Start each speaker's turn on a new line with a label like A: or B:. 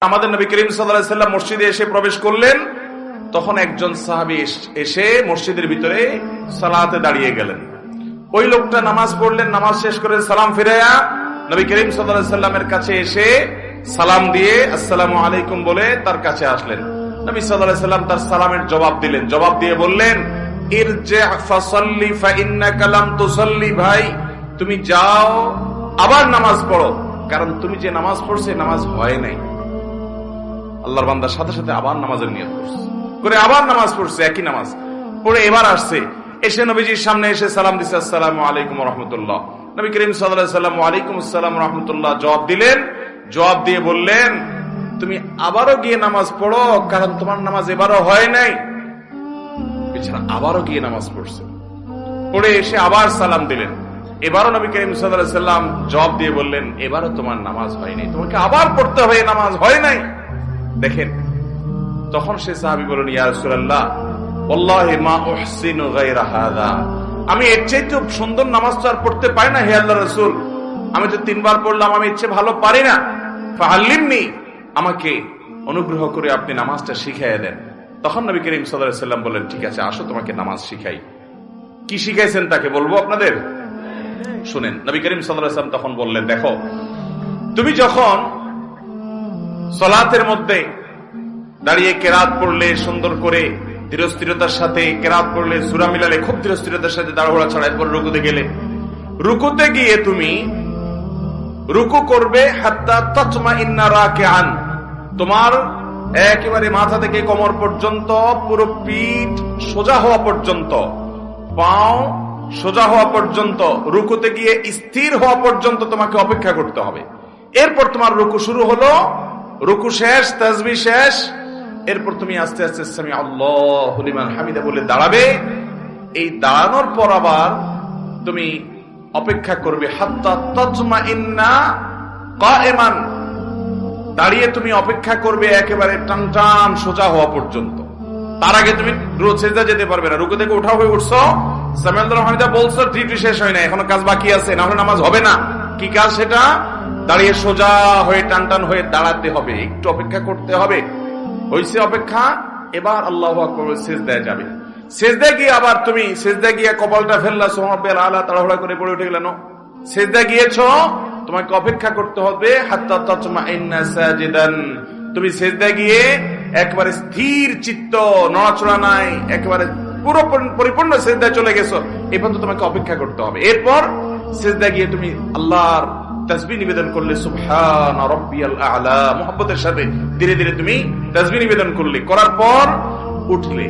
A: আমাদের নবী করিম সাল্লাল্লাহু আলাইহি ওয়াসাল্লাম মসজিদে এসে প্রবেশ করলেন, তখন একজন সাহাবী এসে মসজিদের ভিতরে সালাতে দাঁড়িয়ে গেলেন। ওই লোকটা নামাজ পড়লেন, নামাজ শেষ করে সালাম ফিরায়া নবী করিম সাল্লাল্লাহু আলাইহি ওয়াসাল্লামের কাছে এসে সালাম দিয়ে আসসালামু আলাইকুম বলে তার কাছে আসলেন। নবী সাল্লাল্লাহু আলাইহি ওয়াসাল্লাম তার সালামের জবাব দিলেন, জবাব দিয়ে বললেন, ইরজি ফাসাল্লি ফাইন্নাকা লাম তুসাল্লি, ভাই তুমি যাও আবার নামাজ পড়ো, কারণ তুমি যে নামাজ পড়ছো নামাজ হয় নাই। আল্লাহর বান্দার সাথে সাথে আবার নামাজের নিয়ত করছে, করে আবার নামাজ পড়ছে, একই নামাজ পড়ে এবার আসছে, এসে নবীজির সামনে এসে সালাম দিছে, আসসালামু আলাইকুম ওয়া রাহমাতুল্লাহ। নবী করিম সাল্লাল্লাহু আলাইহি ওয়াসাল্লাম ওয়া আলাইকুম আসসালাম ওয়া রাহমাতুল্লাহ জবাব দিলেন। জবাব দিয়ে বললেন, তুমি আবারও গিয়ে নামাজ পড়ো, কারণ তোমার নামাজ এবারও হয় নাই। এছাড়া আবারও গিয়ে নামাজ পড়ছে, পড়ে এসে আবার সালাম দিলেন। এবারও নবী করিম সাল্লাল্লাহু আলাইহি ওয়াসাল্লাম জবাব দিয়ে বললেন, এবারও তোমার নামাজ হয় নাই, তোমাকে আবার পড়তে হবে, নামাজ হয় নাই। দেখেন, তখন সে সাহাবী বলেন, ইয়া রাসূলুল্লাহ ওয়াল্লাহি মা উহসিনু গায়রা হাযা, আমি এর চাইতে সুন্দর নামাজ তো আর পড়তে পারি না হে আল্লাহর রাসূল, আমি তো 3 বার পড়লাম, আমি ইচ্ছে ভালো পারি না। ফাআল্লিমনি, আমাকে অনুগ্রহ করে আপনি নামাজটা শিখিয়ে দেন। তখন নবী করিম সাল্লাল্লাহু আলাইহি ওয়াসাল্লাম বলেন, ঠিক আছে আসো তোমাকে নামাজ শিখাই। কি শিখাইছেন তাকে বলবো আপনাদের, শুনেন। নবী করিম সাল্লাল্লাহু আলাইহি ওয়াসাল্লাম তখন বললেন, দেখো তুমি যখন সালাতের মধ্যে দাঁড়িয়ে কেরাত পড়লে, সুন্দর করে ধীরস্থিরতার সাথে কেরাত পড়লে, সূরা মিলালে খুব ধীরস্থিরতার সাথে, দাঁড়াঘোড়া ছাড়া, এরপর রুকুতে গেলে, রুকুতে গিয়ে তুমি রুকু করবে হাত্তা তাতমাইন্না রাকিআন, তোমার একেবারে মাথা থেকে কোমর পর্যন্ত পুরো পিঠ সোজা হওয়া পর্যন্ত, পাও সোজা হওয়া পর্যন্ত, রুকুতে গিয়ে স্থির হওয়া পর্যন্ত তোমাকে অপেক্ষা করতে হবে। এরপর তোমার রুকু শুরু হলো, রুকু শেষ, তাসবিহ শেষ, এরপর তুমি আস্তে আস্তে সামি আল্লাহু লিমান হামিদা বলে দাঁড়াবে। এই দাঁড়ানোর পর আবার তুমি অপেক্ষা করবে হাত্তা তাতমাইন্না কায়েমান, দাঁড়িয়ে তুমি অপেক্ষা করবে একেবারে টান টান সোজা হওয়া পর্যন্ত। তার আগে তুমি সিজদা যেতে পারবে না। রুকু থেকে উঠা হয়ে উঠছো, সামি আল্লাহু হামিদা বলছো, ডিউটি শেষ হয় না, এখনো কাজ বাকি আছে, না হলে নামাজ হবে না। কি কাজ সেটা? দাঁড়িয়ে সোজা হয়ে টান টান হয়ে দাঁড়াতে হবে, একটু অপেক্ষা করতে হবে। হইছে অপেক্ষা, এবার আল্লাহু আকবার সিজদায় যাবে। সিজদায় গিয়ে আবার তুমি সিজদায় গিয়ে কপালটা ফেললা, সুবহানাল্লাহ আলা, তাড়াহুড়া করে পড়ে উঠে গেল না, সিজদায় গিয়েছো, তোমাকে অপেক্ষা করতে হবে হাত্তা তাতমাইন্না সাজিদান, তুমি সিজদায় গিয়ে একবারে স্থির চিত্ত, নড়াচড়া নাই, একেবারে পুরো পরিপূর্ণ সিজদায় চলে গেছো, এই পর্যন্ত তোমাকে অপেক্ষা করতে হবে। এরপর সিজদায় গিয়ে তুমি আল্লাহর তাসবিহ নিবেদন করলে, সুবহান রাব্বিয়াল আ'লা, মুহাব্বতের সাথে ধীরে ধীরে তুমি তাসবিহ নিবেদন করলে, করার পর উঠলে।